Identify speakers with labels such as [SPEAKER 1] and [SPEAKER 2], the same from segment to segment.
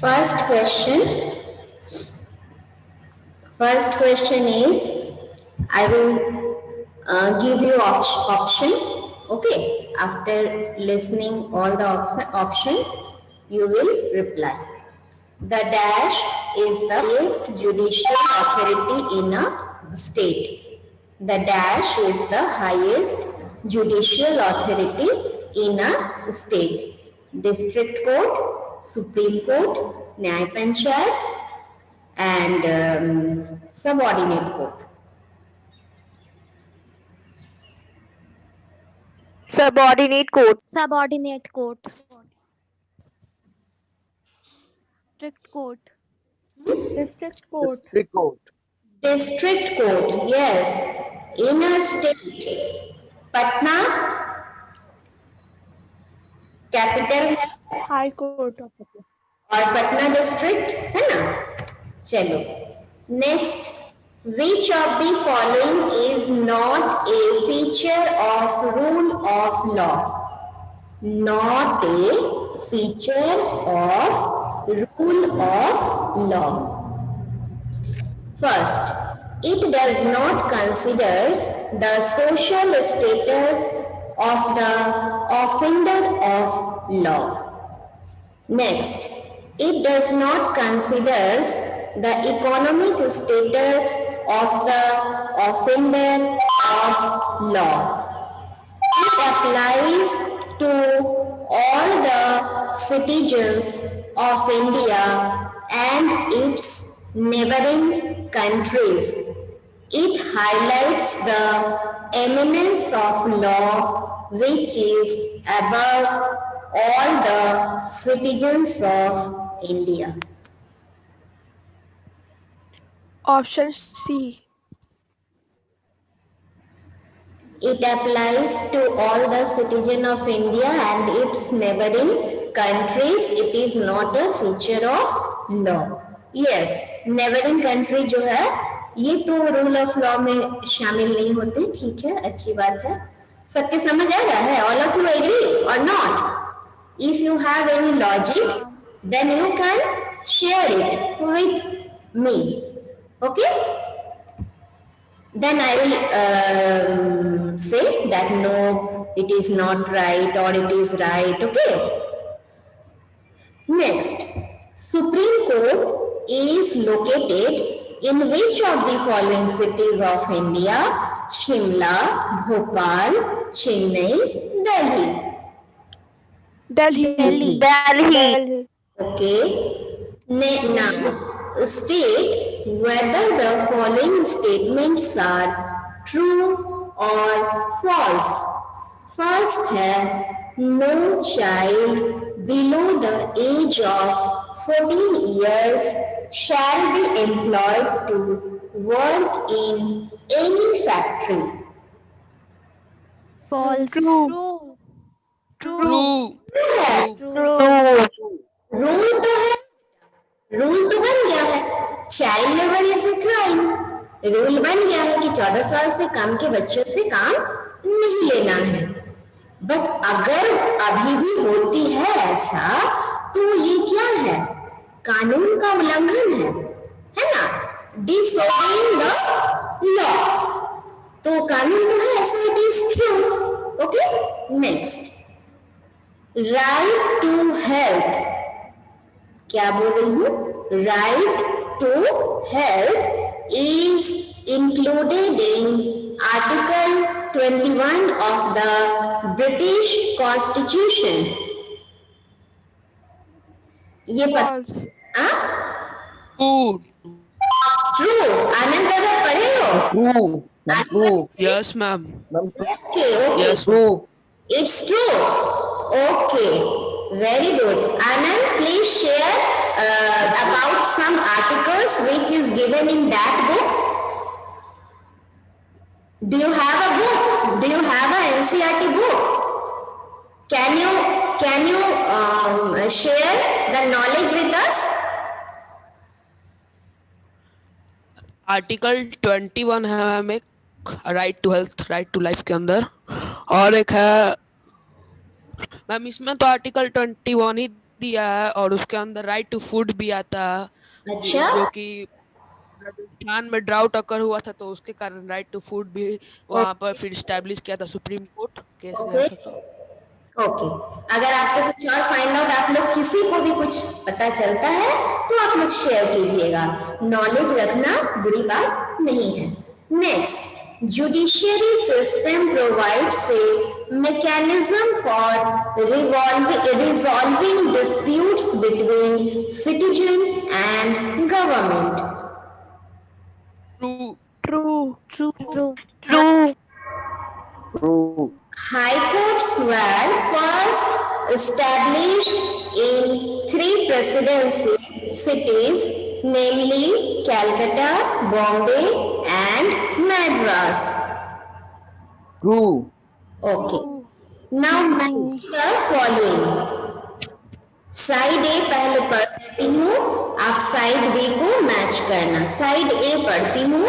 [SPEAKER 1] First question. First question is, I will give you option. Okay. After listening all the option, you will reply. The dash is the highest judicial authority in a state. The dash is the highest judicial authority in a state. District Court, Supreme Court, Nyay Panchayat, and subordinate court.
[SPEAKER 2] Subordinate court.
[SPEAKER 3] Subordinate court. District court.
[SPEAKER 2] District court.
[SPEAKER 4] District Court.
[SPEAKER 1] District Court, yes. In a state. Patna, capital है
[SPEAKER 2] High court of appeal.
[SPEAKER 1] और Patna district है ना. चलो next. Which of the following is not a feature of rule of law? Not a feature of rule of law. First, it does not consider the social status of the offender of law. Next, it does not consider the economic status of the offender of law. It applies to all the citizens of India and its neighboring countries. It highlights the eminence of law which is above all the citizens of India.
[SPEAKER 2] Option C.
[SPEAKER 1] It applies to all the citizens of India and its neighboring countries. It is not a feature of law. Yes, neighboring country जो है ये तो rule of law में शामिल नहीं होते. ठीक है, अच्छी बात है. सबके समझ आ रहा है? All of you agree or not? If you have any logic, then you can share it with me. Okay? Then I will say that no, it is not right or it is right. Okay? Next, Supreme Court is located in which of the following cities of India? Shimla, Bhopal, Chennai, Delhi.
[SPEAKER 2] Delhi.
[SPEAKER 3] Delhi.
[SPEAKER 1] Okay. Now, state whether the following statements are true or false. First है, no child below the age of 14 years shall be employed to work in any factory.
[SPEAKER 3] False.
[SPEAKER 2] True.
[SPEAKER 3] True.
[SPEAKER 1] True. Rule तो है, rule तो बन गया है. Child labour is a crime. Rule बन गया है कि 14 साल से कम के बच्चों से काम नहीं लेना है. बट अगर अभी भी होती है ऐसा, तो ये क्या है? कानून का उल्लंघन है ना? Disobeying the law. तो कानून तो है, so it is true. Okay, next. Right to health. क्या बोल रही हूँ? Right to health is included in article 21 of the British Constitution. ये
[SPEAKER 2] False.
[SPEAKER 1] ट्रू. आनंद दादा पढ़े हो?
[SPEAKER 4] True.
[SPEAKER 5] Yes, ma'am.
[SPEAKER 1] Okay, okay.
[SPEAKER 5] Yes.
[SPEAKER 4] True.
[SPEAKER 1] It's true. Okay, very good. Anand, please share about some articles which is given in that book. Do you have a book? Do you have a NCERT book? Can you share the knowledge with us?
[SPEAKER 5] Article 21 है ma'am, एक right to health, right to life के अंदर, और एक है ma'am इसमें तो article 21 ही दिया है और उसके अंदर राइट टू फूड भी आता है
[SPEAKER 1] अच्छा,
[SPEAKER 5] जो कि राजस्थान में ड्राउट अकर हुआ था तो उसके कारण राइट टू फूड भी वहां पर फिर स्टैब्लिश किया था सुप्रीम कोर्ट केस
[SPEAKER 1] ओके,
[SPEAKER 5] गया था तो
[SPEAKER 1] ओके। अगर आपको कुछ और फाइंड आउट, आप लोग किसी को भी कुछ पता चलता है तो आप लोग शेयर कीजिएगा। नॉलेज रखना बुरी बात नहीं है। Next, judiciary system provides a mechanism for resolving disputes between citizen and government.
[SPEAKER 5] True
[SPEAKER 2] True.
[SPEAKER 3] True.
[SPEAKER 4] True.
[SPEAKER 1] High courts were first established in 3 presidency cities, namely Calcutta, Bombay, and Madras.
[SPEAKER 4] True.
[SPEAKER 1] Okay. Now match the following. Side A पहले पढ़ देती हूँ, आप side B को match करना। Side A पढ़ती हूँ,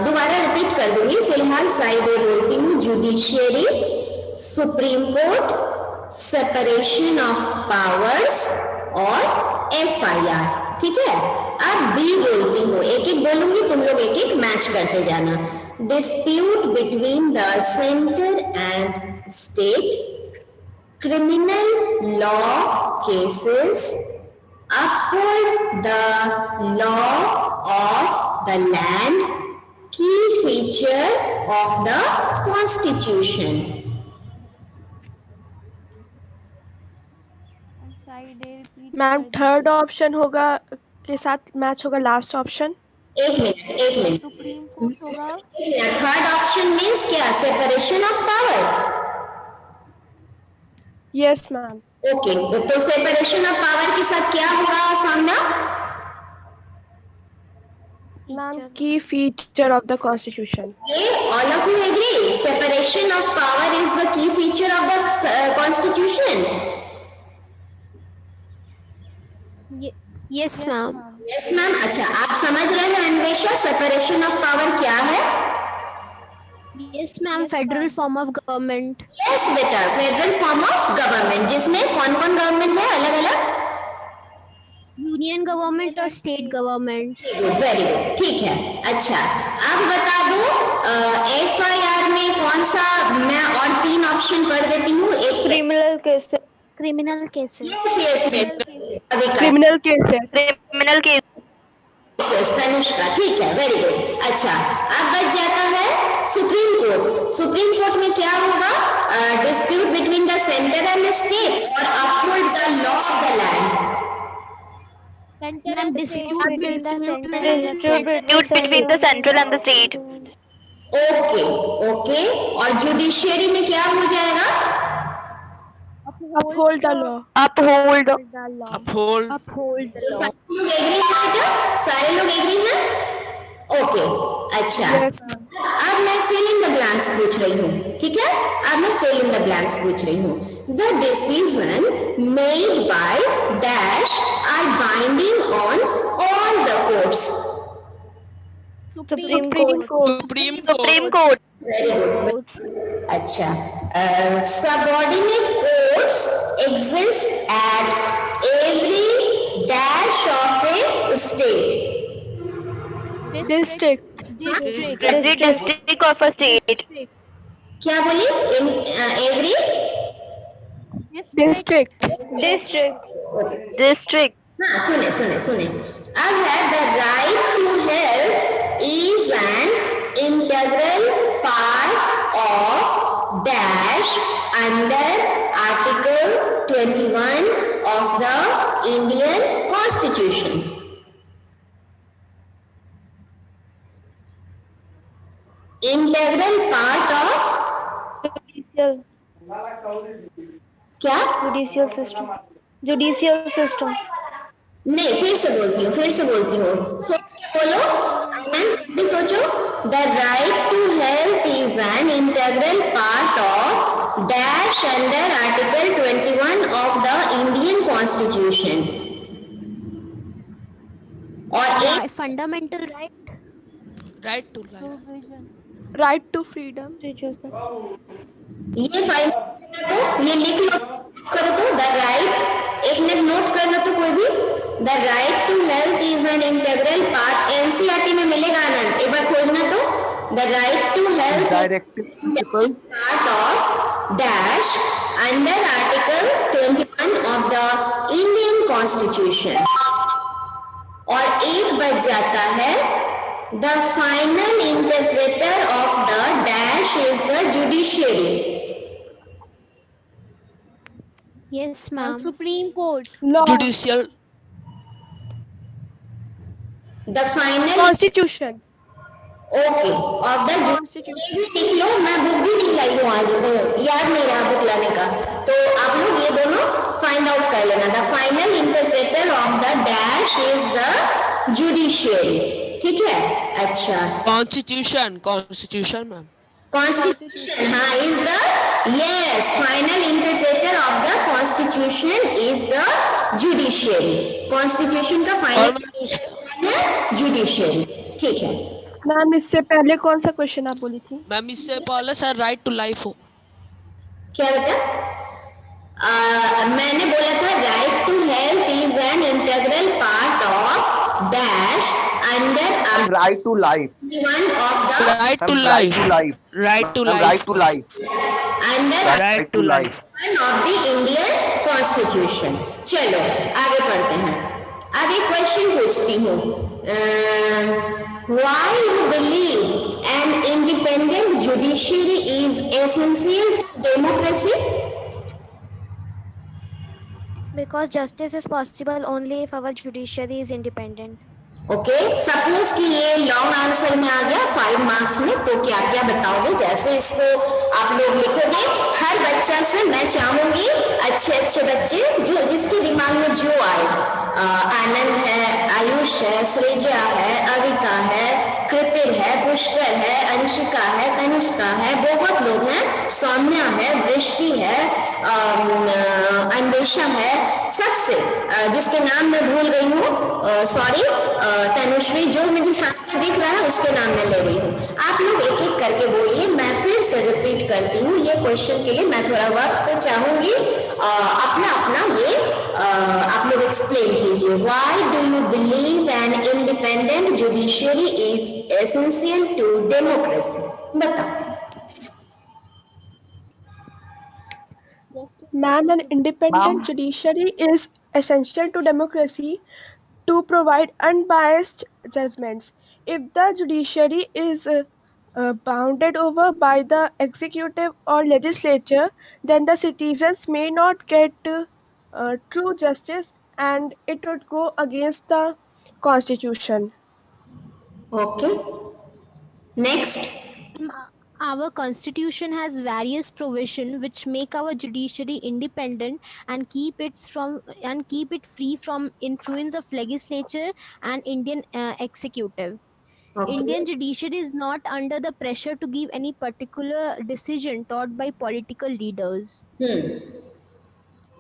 [SPEAKER 1] दोबारा रिपीट कर दूंगी, फिलहाल साइड ए बोलती हूँ। Judiciary, supreme court, separation of powers और एफआईआर। ठीक है, अब बी बोलती हूँ, एक एक बोलूंगी, तुम लोग एक एक मैच करते जाना। Dispute between the centre and state, criminal law cases, uphold the law of the land, key feature of the constitution.
[SPEAKER 2] Ma'am third option होगा के साथ मैच होगा लास्ट ऑप्शन।
[SPEAKER 1] एक मिनट
[SPEAKER 3] सुप्रीम कोर्ट होगा।
[SPEAKER 1] थर्ड ऑप्शन मीन्स क्या? Separation of power.
[SPEAKER 2] Yes ma'am.
[SPEAKER 1] Okay, तो separation of power के साथ क्या होगा सामना?
[SPEAKER 2] मैम की feature of the constitution.
[SPEAKER 1] All of you agree? Separation of power is the key feature of the constitution.
[SPEAKER 3] Yes ma'am.
[SPEAKER 1] Yes, ma'am. अच्छा, आप समझ रहे हैं अन्वेषा सेपरेशन ऑफ पावर क्या है?
[SPEAKER 3] Yes ma'am, federal form of government.
[SPEAKER 1] Yes बेटा, federal form of government, जिसमें कौन कौन गवर्नमेंट है अलग अलग?
[SPEAKER 3] यूनियन गवर्नमेंट और स्टेट गवर्नमेंट।
[SPEAKER 1] वेरी गुड, ठीक है। अच्छा, अब बता दो एफआईआर में कौन सा, मैं और 3 ऑप्शन पढ़ देती हूँ। एक
[SPEAKER 2] criminal cases.
[SPEAKER 3] Criminal cases.
[SPEAKER 1] Yes, अभी
[SPEAKER 2] क्रिमिनल केसेस।
[SPEAKER 1] तनुष्का, ठीक है, वेरी गुड। अच्छा, अब बच जाता है सुप्रीम कोर्ट। सुप्रीम कोर्ट में क्या होगा? Dispute between the centre and state और uphold the law of the land.
[SPEAKER 3] Dispute between the center and the state.
[SPEAKER 1] Okay, okay. और जुडिशियरी में क्या हो जाएगा?
[SPEAKER 2] Uphold the law.
[SPEAKER 5] Uphold
[SPEAKER 3] Uphold the law.
[SPEAKER 1] सारे लोग एग्री हैं बेटा? सारे लोग एग्री हैं? ओके, अच्छा।
[SPEAKER 2] Yes ma'am.
[SPEAKER 1] अब मैं फिल इन द ब्लैंक्स पूछ रही हूँ, ठीक है? अब मैं फिल इन द ब्लैंक्स पूछ रही हूँ। The decision made by dash are binding on all the courts.
[SPEAKER 2] Supreme court.
[SPEAKER 5] Supreme court
[SPEAKER 1] very good. अच्छा, subordinate courts exist at every dash of a state.
[SPEAKER 2] District.
[SPEAKER 3] District of a state.
[SPEAKER 1] क्या बोली? In every
[SPEAKER 2] district.
[SPEAKER 3] District.
[SPEAKER 1] हाँ, सुने सुने सुने। अब है the right to health is an integral part of dash under article 21 of the Indian constitution. Integral part of क्या?
[SPEAKER 2] Judicial system.
[SPEAKER 1] नहीं, फिर से बोलती हूँ, सोच के बोलो। मैम भी सोचो। The right to health is an integral part of dash under article 21 of the Indian constitution. और एक
[SPEAKER 3] fundamental right.
[SPEAKER 5] Right to life
[SPEAKER 2] right to freedom.
[SPEAKER 1] ये फाइल तो ये लिख लो, करो तो द राइट, एक minute right to health is an integral part. NCERT में मिलेगा आनंद, एक बार खोजना तो. The right to health
[SPEAKER 4] Directive principle.
[SPEAKER 1] part of dash under Article 21 of the Indian Constitution. और एक बच जाता है, the final interpreter of the dash is the judiciary.
[SPEAKER 3] Yes, ma'am.
[SPEAKER 6] Supreme Court.
[SPEAKER 2] law,
[SPEAKER 5] Judicial.
[SPEAKER 1] The final
[SPEAKER 2] constitution,
[SPEAKER 1] okay of the
[SPEAKER 2] Constitution.
[SPEAKER 1] ये भी लिख लो, मैं book भी नहीं लाई हूँ आज, याद नहीं रहा बुक लाने का, तो आप लोग ये दोनों फाइंड आउट कर लेना. The final interpreter of the dash is the judiciary. ठीक है, अच्छा.
[SPEAKER 5] Constitution, ma'am.
[SPEAKER 1] Constitution, हाँ, is the yes final interpreter of the Constitution is the judiciary. Constitution का final है judiciary. ठीक है.
[SPEAKER 2] मैम इससे पहले कौन सा क्वेश्चन आप बोली थी?
[SPEAKER 5] मैम इससे पहले सर राइट टू लाइफ हो.
[SPEAKER 1] क्या बेटा? मैंने बोला था right to health is an integral part of dash under
[SPEAKER 4] Right to life.
[SPEAKER 1] One of the
[SPEAKER 5] Right to
[SPEAKER 4] Ma'am,
[SPEAKER 5] life.
[SPEAKER 4] Right to life.
[SPEAKER 5] Right to
[SPEAKER 4] Ma'am,
[SPEAKER 5] life.
[SPEAKER 4] Right to life.
[SPEAKER 1] Under
[SPEAKER 5] Right to life.
[SPEAKER 1] One of the Indian constitution. चलो आगे पढ़ते हैं. अब एक question पूछती हूँ. Why you believe an independent judiciary is essential to democracy?
[SPEAKER 6] Because justice is possible only if our judiciary is independent.
[SPEAKER 1] Okay, suppose कि ये लॉन्ग आंसर में आ गया 5 मार्क्स में, तो क्या क्या बताओगे? जैसे इसको आप लोग लिखोगे, हर बच्चा से मैं चाहूंगी अच्छे अच्छे बच्चे जो जिसके दिमाग में जो आए, आनंद है, आयुष है, सृजा है, अविका है, कृतिर है, पुष्कर है, अंशिका है, तनिष्का है, बहुत लोग हैं, सौम्या है, वृष्टि है, अन्वेषा है, सबसे जिसके नाम मैं भूल गई हूँ, सॉरी, तनुश्री, जो मुझे सामने दिख रहा है उसके नाम में ले रही हूँ. आप लोग एक एक करके बोलिए. मैं फिर से रिपीट करती हूँ, ये क्वेश्चन के लिए मैं थोड़ा वक्त चाहूंगी. अपना अपना ये आप लोग एक्सप्लेन कीजिए. Why do you believe an independent judiciary is essential to democracy? बताओ.
[SPEAKER 2] Ma'am, an independent
[SPEAKER 4] Ma'am.
[SPEAKER 2] judiciary is essential to democracy to provide unbiased judgments. If the judiciary is bounded over by the executive or legislature, then the citizens may not get true justice and it would go against the constitution.
[SPEAKER 1] Okay, next.
[SPEAKER 3] Our constitution has various provisions which make our judiciary independent and keep it free from influence of legislature and Indian executive. Indian judiciary is not under the pressure to give any particular decision taught by political leaders.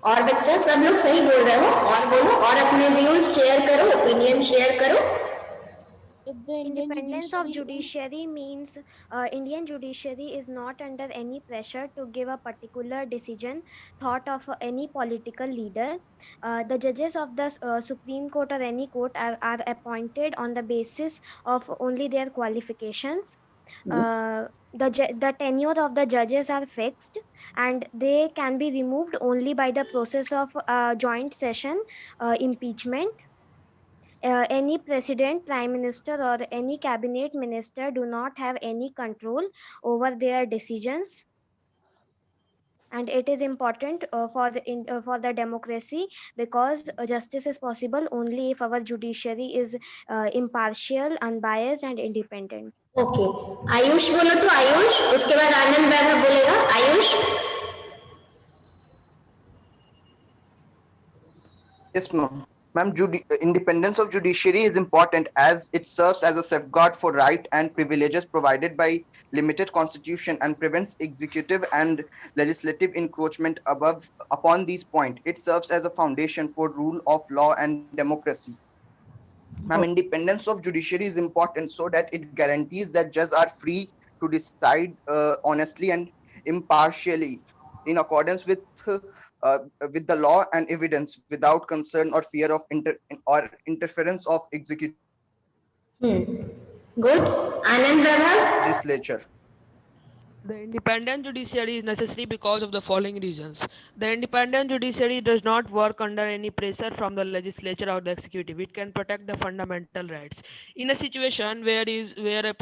[SPEAKER 1] और बच्चा सब लोग सही बोल रहे हो, और बोलो, और अपने व्यूज शेयर करो, ओपिनियन शेयर करो.
[SPEAKER 6] Independence of judiciary means Indian judiciary is not under any pressure to give a particular decision thought of any political leader. The judges of the Supreme Court or any court are appointed on the basis of only their qualifications. The tenure of the judges are fixed and they can be removed only by the process of joint session impeachment. Any president, prime minister or any cabinet minister do not have any control over their decisions, and it is important for the democracy because justice is possible only if our judiciary is impartial, unbiased and independent.
[SPEAKER 1] Okay, Ayush बोलो तो आयुष, उसके बाद आनंद वैभव बोलेगा. Ayush.
[SPEAKER 4] Yes, ma'am. Ma'am, independence of judiciary is important as it serves as a safeguard for right and privileges provided by limited constitution and prevents executive and legislative encroachment upon these points. It serves as a foundation for rule of law and democracy. Ma'am, independence of judiciary is important so that it guarantees that judges are free to decide honestly and impartially in accordance with with the law and evidence without concern or fear of interference of executive
[SPEAKER 1] Good. Anand Prabha?
[SPEAKER 4] legislature.
[SPEAKER 5] The independent judiciary is necessary because of the following reasons. The independent judiciary does not work under any pressure from the legislature or the executive. It can protect the fundamental rights. In a situation where a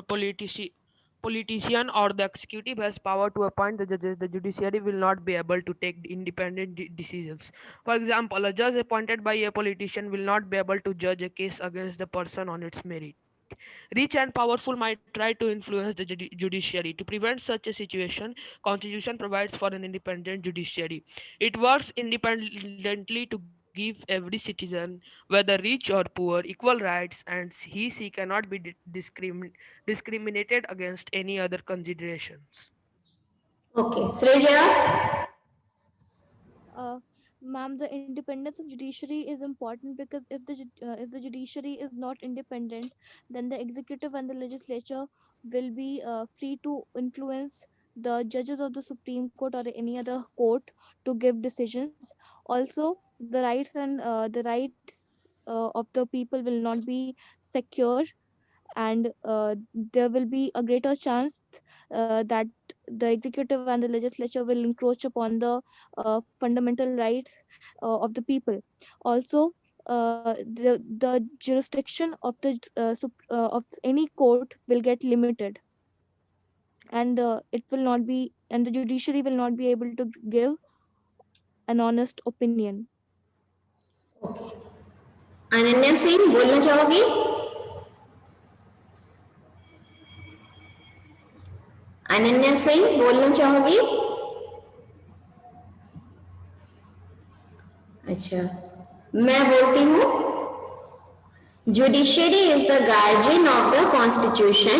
[SPEAKER 5] politician or the executive has power to appoint the judges, the judiciary will not be able to take independent decisions. For example, a judge appointed by a politician will not be able to judge a case against the person on its merit. Rich and powerful might try to influence the judiciary. To prevent such a situation, Constitution provides for an independent judiciary. It works independently to give every citizen, whether rich or poor, equal rights, and she cannot be discriminated against any other considerations.
[SPEAKER 1] Okay. Sreja?
[SPEAKER 7] Uh, Ma'am, the independence of judiciary is important because if the judiciary is not independent, then the executive and the legislature will be free to influence the judges of the Supreme Court or any other court to give decisions. Also, the rights of the people will not be secure, and there will be a greater chance that the executive and the legislature will encroach upon the fundamental rights of the people. Also, the jurisdiction of of any court will get limited, and it will not be and the judiciary will not be able to give an honest opinion.
[SPEAKER 1] Okay. Ananya Singh बोलना चाहोगी? अनन्या सिंह बोलना चाहोगी? अच्छा, मैं बोलती हूँ. Judiciary is the guardian of the Constitution.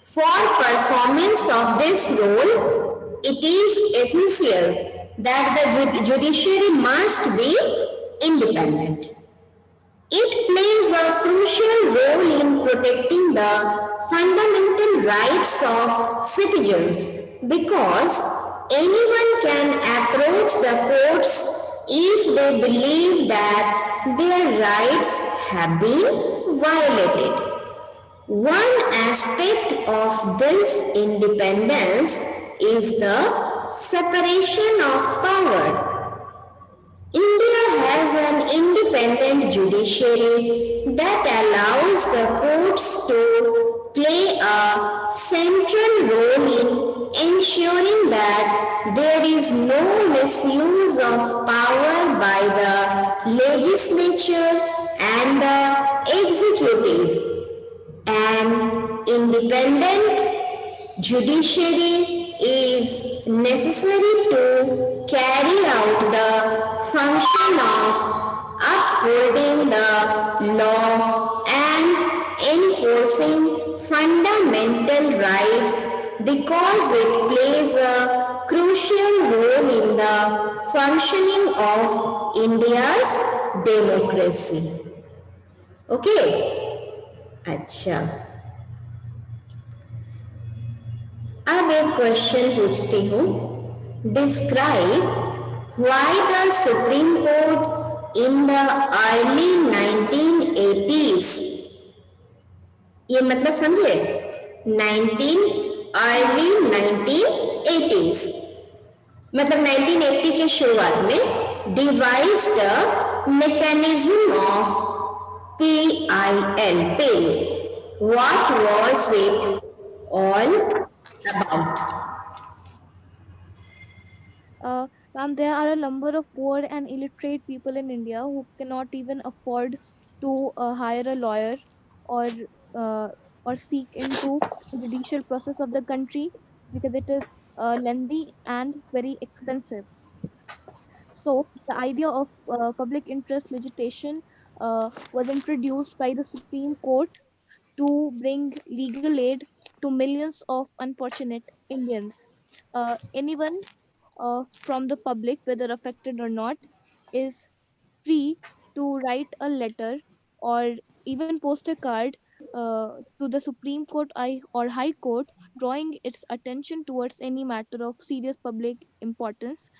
[SPEAKER 1] For performance of this role, it is essential that the judiciary must be independent. It plays a crucial role in protecting the fundamental rights of citizens because anyone can approach the courts if they believe that their rights have been violated. One aspect of this independence is the separation of power. India has an independent judiciary that allows the courts to play a central role in ensuring that there is no misuse of power by the legislature and the executive. An independent judiciary is necessary to carry out the function of upholding the law and enforcing fundamental rights because it plays a crucial role in the functioning of India's democracy. Okay? अच्छा, अब एक question पूछती हूँ. Describe why the supreme court in the early 1980s. ये मतलब समझे? 1980s मतलब 1980 के शुरुआत में devised the mechanism of PIL. What was it all about?
[SPEAKER 7] Ma'am, there are a number of poor and illiterate people in India who cannot even afford to hire a lawyer or seek into the judicial process of the country because it is lengthy and very expensive. So the idea of public interest legislation was introduced by the Supreme Court to bring legal aid to millions of unfortunate Indians. Anyone from the public, whether affected or not, is free to write a letter or even post a card to the Supreme Court or High Court, drawing its attention towards any matter of serious public importance,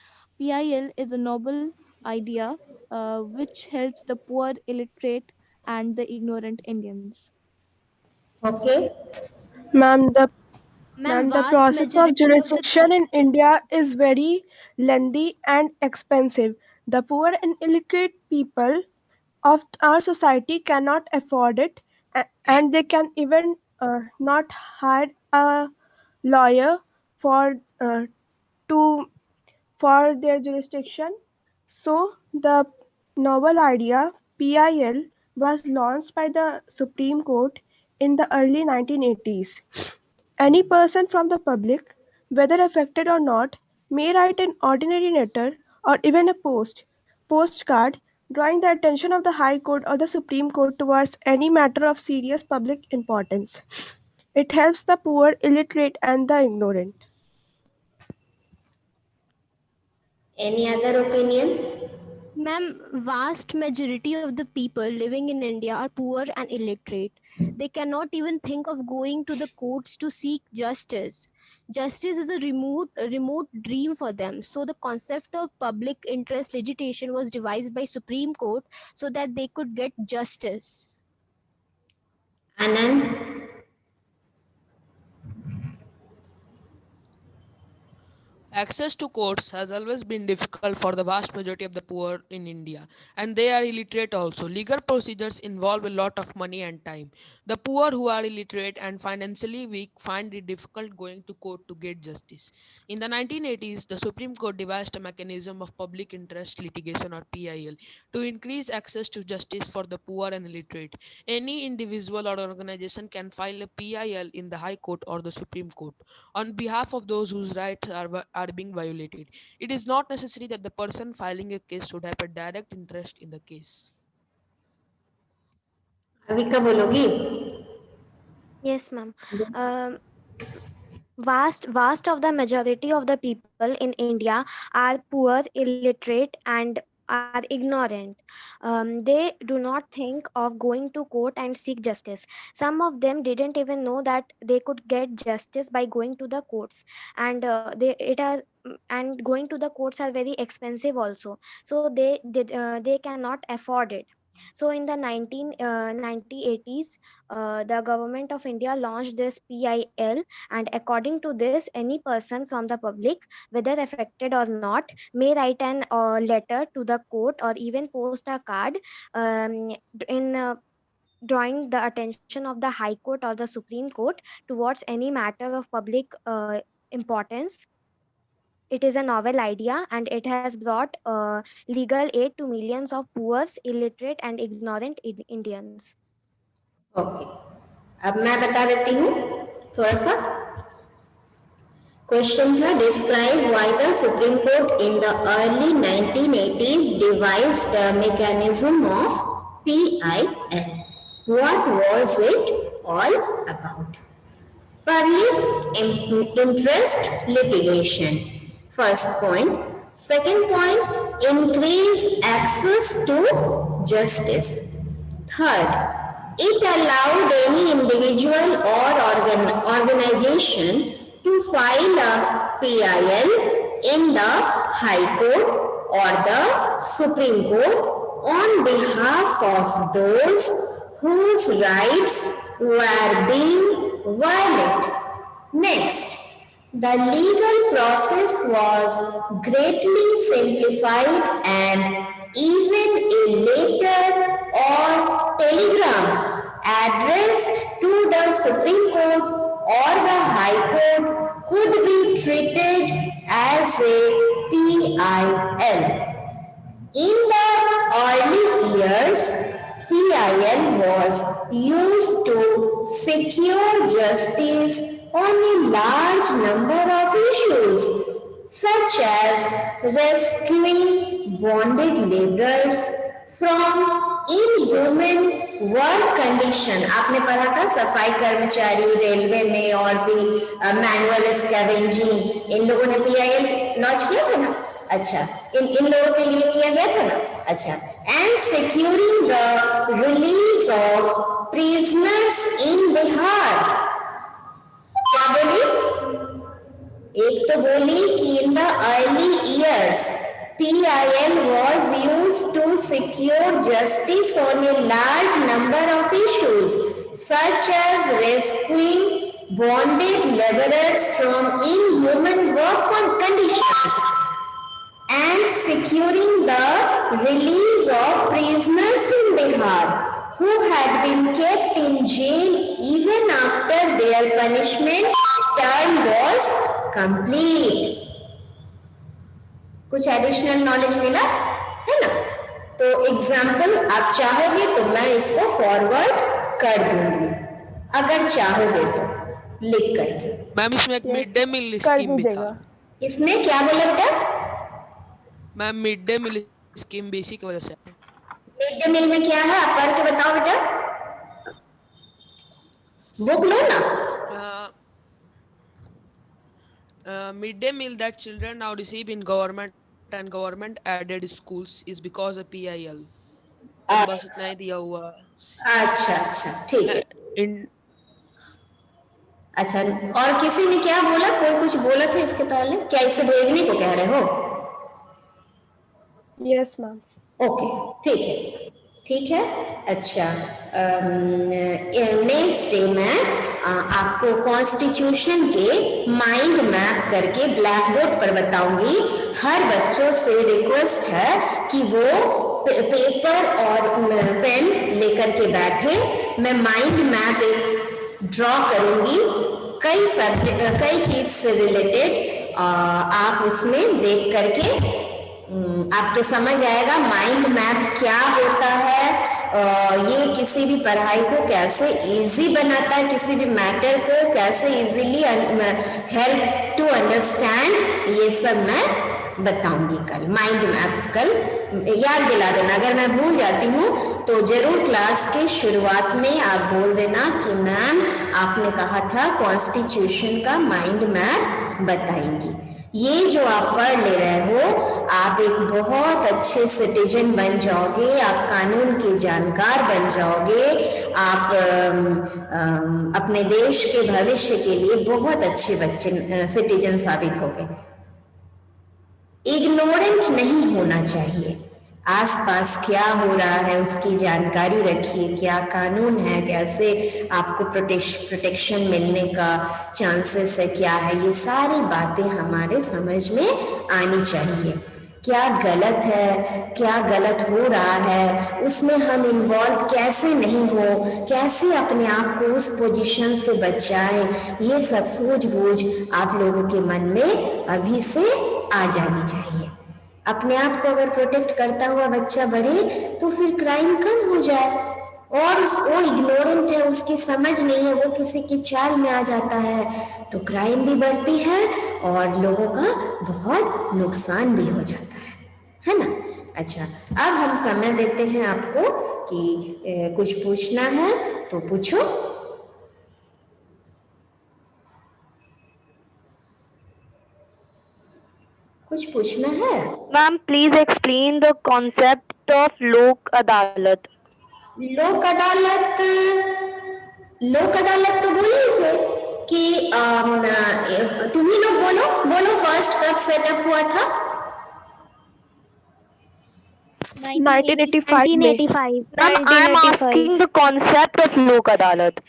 [SPEAKER 7] PIL is a noble idea which helps the poor, illiterate, and the ignorant Indians.
[SPEAKER 1] Okay.
[SPEAKER 2] Ma'am, the
[SPEAKER 3] Ma'am,
[SPEAKER 2] the
[SPEAKER 3] vast
[SPEAKER 2] process of
[SPEAKER 3] majority of the
[SPEAKER 2] jurisdiction in India is very lengthy and expensive. The poor and illiterate people of our society cannot afford it, and they can even not hire a lawyer for to for their jurisdiction. So the novel idea PIL was launched by the Supreme Court in the early 1980s. Any person from the public, whether affected or not, may write an ordinary letter or even a postcard drawing the attention of the High Court or the Supreme Court towards any matter of serious public importance. It helps the poor, illiterate, and the ignorant.
[SPEAKER 1] Any other opinion?
[SPEAKER 3] Ma'am, vast majority of the people living in India are poor and illiterate. They cannot even think of going to the courts to seek justice. Justice is a remote dream for them. So the concept of public interest legislation was devised by Supreme Court so that they could get justice.
[SPEAKER 1] Anand?
[SPEAKER 5] Access to courts has always been difficult for the vast majority of the poor in India, and they are illiterate also. Legal procedures involve a lot of money and time. The poor who are illiterate and financially weak find it difficult going to court to get justice. In the 1980s, the Supreme Court devised a mechanism of public interest litigation or PIL to increase access to justice for the poor and illiterate. Any individual or organization can file a PIL in the High Court or the Supreme Court on behalf of those whose rights are being violated. It is not necessary that the person filing a case should have a direct interest in the case.
[SPEAKER 1] Avika बोलोगी?
[SPEAKER 6] Yes, ma'am. Vast of the majority of the people in India are poor, illiterate, and are ignorant. They do not think of going to court and seek justice. Some of them didn't even know that they could get justice by going to the courts, and and going to the courts are very expensive also. So they cannot afford it. So in the 1980s, the government of India launched this PIL, and according to this, any person from the public, whether affected or not, may write an letter to the court or even post a card in drawing the attention of the High Court or the Supreme Court towards any matter of public importance. It is a novel idea, and it has brought legal aid to millions of poor, illiterate, and ignorant Indians.
[SPEAKER 1] Okay, अब मैं बता देती हूँ थोड़ा सा. Question था, describe why the supreme court in the early 1980s devised a mechanism of PIL. What was it all about? Public interest litigation. First point. Second point, increase access to justice. Third, it allowed any individual or organization to file a PIL in the High Court or the Supreme Court on behalf of those whose rights were being violated. Next, the legal process was greatly simplified, and even a letter or telegram addressed to the Supreme Court or the High Court could be treated as a PIL. In the early years, PIL was used to secure justice on a large number of issues, such as rescuing bonded laborers from inhuman work condition. आपने पढ़ा था सफाई कर्मचारी railway में और भी manual scavenging, इन लोगों ने PIL लॉन्च किया था ना. अच्छा, इन लोगों के लिए किया गया था ना. अच्छा, and securing the release of prisoners in Bihar. क्या बोली? एक तो बोली कि in the early years PIL was used to secure justice on a large number of issues, such as rescuing bonded laborers from inhuman work conditions and securing the release of prisoners in Bihar who had been kept in jail even after their punishment term was complete. कुछ additional knowledge मिला है ना? तो example आप चाहोगे तो मैं इसको फॉरवर्ड कर दूंगी, अगर चाहोगे तो लिख करके।
[SPEAKER 5] मैम इसमें एक मिड डे मील
[SPEAKER 2] कर
[SPEAKER 5] स्कीम भी था।
[SPEAKER 2] दीजिएगा।
[SPEAKER 1] इसमें क्या बोला बेटा?
[SPEAKER 5] Ma'am mid day meal scheme भी इसी की वजह से।
[SPEAKER 1] मिड डे मील में क्या है आप पढ़ के बताओ बेटा, बुक लो ना।
[SPEAKER 5] Midday meal that children now receive in government and government aided schools is because of PIL. बस इतना ही दिया हुआ।
[SPEAKER 1] अच्छा अच्छा ठीक है। अच्छा और किसी ने क्या बोला, कोई कुछ बोला था इसके पहले? क्या इसे भेजने को कह रहे हो?
[SPEAKER 2] Yes ma'am.
[SPEAKER 1] ओके ठीक है ठीक है। अच्छा नेक्स्ट डे मैं आपको कॉन्स्टिट्यूशन के माइंड मैप करके ब्लैक बोर्ड पर बताऊंगी। हर बच्चों से रिक्वेस्ट है कि वो पेपर और पेन लेकर के बैठे। मैं माइंड मैप एक ड्रॉ करूंगी कई चीज से रिलेटेड, आप उसमें देख करके आपके समझ आएगा माइंड मैप क्या होता है, ये किसी भी पढ़ाई को कैसे इजी बनाता है, किसी भी मैटर को कैसे इजीली हेल्प टू अंडरस्टैंड, ये सब मैं बताऊंगी कल। माइंड मैप कल याद दिला देना, अगर मैं भूल जाती हूँ तो जरूर क्लास के शुरुआत में आप बोल देना कि मैम आपने कहा था कॉन्स्टिट्यूशन का माइंड मैप बताएंगी। ये जो आप पढ़ ले रहे हो, आप एक बहुत अच्छे सिटीजन बन जाओगे, आप कानून के जानकार बन जाओगे, आप अपने देश के भविष्य के लिए बहुत अच्छे बच्चे सिटीजन साबित होगे। इग्नोरेंट नहीं होना चाहिए, आसपास क्या हो रहा है उसकी जानकारी रखिए, क्या कानून है, कैसे आपको प्रोटेक्शन मिलने का चांसेस है, क्या है, ये सारी बातें हमारे समझ में आनी चाहिए। क्या गलत है, क्या गलत हो रहा है, उसमें हम इन्वॉल्व कैसे नहीं हो, कैसे अपने आप को उस पोजीशन से बचाएं, ये सब सूझबूझ आप लोगों के मन में अभी से आ जानी चाहिए। अपने आप को अगर प्रोटेक्ट करता हुआ बच्चा बढ़े तो फिर क्राइम कम हो जाए, और वो इग्नोरेंट है, उसकी समझ नहीं है, वो किसी की चाल में आ जाता है तो क्राइम भी बढ़ती है और लोगों का बहुत नुकसान भी हो जाता है ना। अच्छा अब हम समय देते हैं आपको कि कुछ पूछना है तो पूछो। कुछ पूछना है?
[SPEAKER 8] Ma'am please explain the concept of लोक अदालत।
[SPEAKER 1] लोक अदालत, लोक अदालत तो बोले थे कि तुम ही लोग बोलो फर्स्ट कब सेटअप हुआ था?
[SPEAKER 2] 1985 में।
[SPEAKER 3] 1985.
[SPEAKER 8] Ma'am, I am asking the concept of लोक अदालत।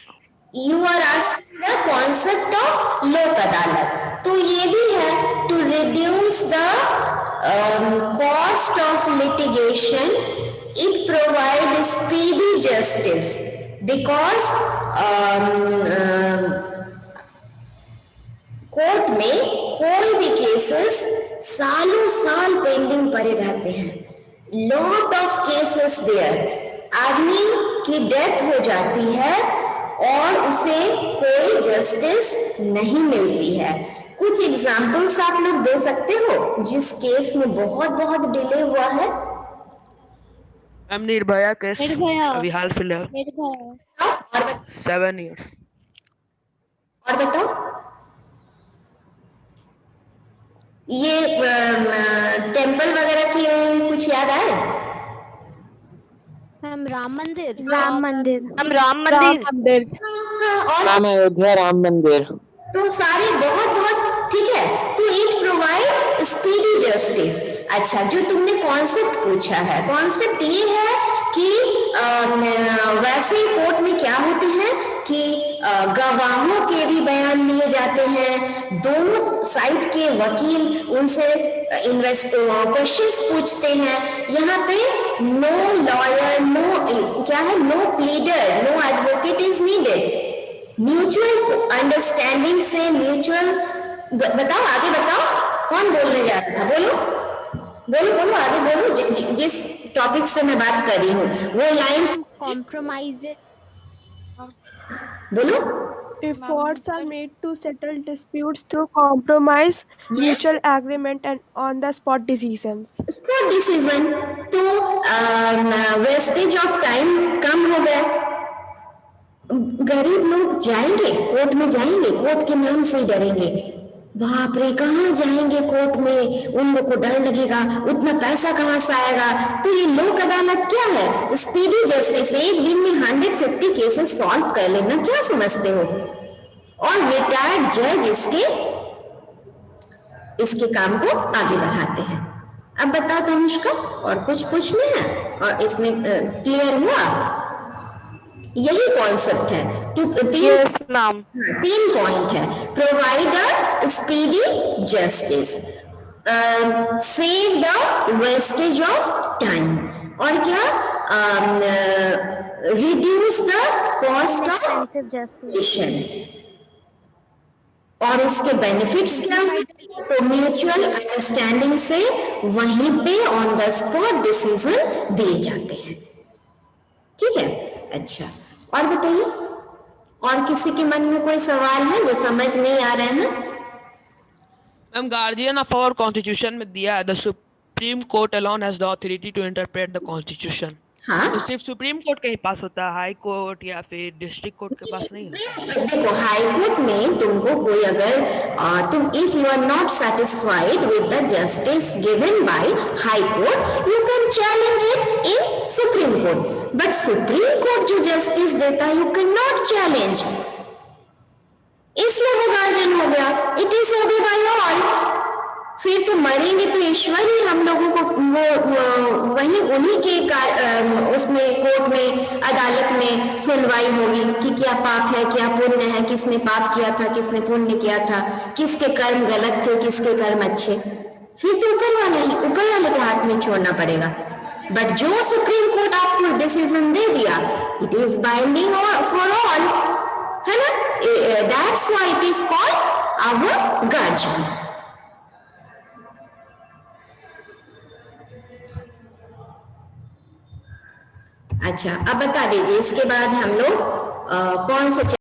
[SPEAKER 1] You are asking the concept of लोक अदालत, तो ये भी है to reduce the cost of litigation. It provides speedy justice because court में कोई भी केसेस सालों साल पेंडिंग पड़े रहते हैं। लॉट ऑफ केसेस देयर, आदमी की डेथ हो जाती है और उसे कोई जस्टिस नहीं मिलती है। कुछ एग्जाम्पल्स आप लोग दे सकते हो जिस केस में बहुत बहुत डिले हुआ है?
[SPEAKER 5] Ma'am Nirbhaya case
[SPEAKER 7] Nirbhaya.
[SPEAKER 5] अभी हाल फिलहाल
[SPEAKER 7] निर्भया।
[SPEAKER 5] 7 years।
[SPEAKER 1] और बताओ ये टेम्पल वगैरह की कुछ याद आए?
[SPEAKER 3] मैम राम मंदिर।
[SPEAKER 8] राम मंदिर।
[SPEAKER 2] राम मंदिर।
[SPEAKER 1] और
[SPEAKER 9] राम अयोध्या राम मंदिर।
[SPEAKER 1] तो सारे बहुत बहुत ठीक है। तो इट प्रोवाइड स्पीडी जस्टिस। अच्छा, जो तुमने कॉन्सेप्ट पूछा है, कॉन्सेप्ट ये है कि वैसे ही कोर्ट में क्या होते हैं कि गवाहों के भी बयान लिए जाते हैं, दोनों साइड के वकील उनसे क्वेश्चंस पूछते हैं। यहाँ पे नो लॉयर, नो क्या है, no pleader, no advocate is needed. Mutual understanding से म्यूचुअल, बताओ आगे बताओ, कौन बोलने जा रहा था, बोलो बोलो बोलो आगे बोलो, जिस टॉपिक से मैं बात कर रही हूँ वो लाइंस
[SPEAKER 3] Compromise.
[SPEAKER 1] बोलो।
[SPEAKER 2] Efforts are made to settle disputes through compromise, mutual agreement, and on-the-spot decisions.
[SPEAKER 1] Spot decision, तो वेस्टेज ऑफ टाइम कम हो गया। गरीब लोग जाएंगे कोर्ट में, जाएंगे कोर्ट के नाम से ही डरेंगे, बाप रे कहाँ जाएंगे कोर्ट में, उन लोग को डर लगेगा, उतना पैसा कहाँ से आएगा। तो ये लोक अदालत क्या है, स्पीडी जस्टिस, एक दिन में 150 केसेस सॉल्व कर लेना, क्या समझते हो। और रिटायर्ड जज इसके काम को आगे बढ़ाते हैं। अब बताओ तनुष्का, और कुछ पूछना है, और इसमें क्लियर हुआ, यही कॉन्सेप्ट है।
[SPEAKER 8] Yes, ma'am.
[SPEAKER 1] तीन पॉइंट है, provide a speedy justice, save the wastage of time, और क्या, reduce the cost of
[SPEAKER 6] Expensive justice.
[SPEAKER 1] और उसके बेनिफिट्स क्या है, तो म्यूचुअल अंडरस्टैंडिंग से वहीं पे ऑन द स्पॉट डिसीजन दिए जाते हैं। ठीक है, अच्छा, और बताइए, और किसी के मन में कोई सवाल है जो समझ नहीं आ रहे हैं।
[SPEAKER 5] Ma'am, guardian of our constitution में दिया है, the supreme court alone has the authority to interpret the constitution.
[SPEAKER 1] हाँ,
[SPEAKER 5] तो सिर्फ सुप्रीम कोर्ट के ही पास होता है, हाई कोर्ट या फिर डिस्ट्रिक्ट कोर्ट के पास नहीं होता।
[SPEAKER 1] देखो हाई कोर्ट में तुमको कोई अगर तुम if you are not satisfied with the justice given by high court, you can challenge it in supreme court, but supreme court जो जस्टिस देता है यू कैन नॉट चैलेंज, इसलिए वो गार्जियन हो गया। It is obey by all. फिर तो मरेंगे तो ईश्वर ही हम लोगों को वो वही उन्हीं के उसमें कोर्ट में अदालत में सुनवाई होगी कि क्या पाप है क्या पुण्य है, किसने पाप किया था किसने पुण्य किया था, किसके कर्म गलत थे किसके कर्म अच्छे। फिर तो ऊपर वाले के हाथ में छोड़ना पड़ेगा। बट जो सुप्रीम कोर्ट आपको डिसीजन दे दिया, it is binding for all, है ना। That's why it is called our guardian. अच्छा, अब बता दीजिए इसके बाद हम लोग कौन से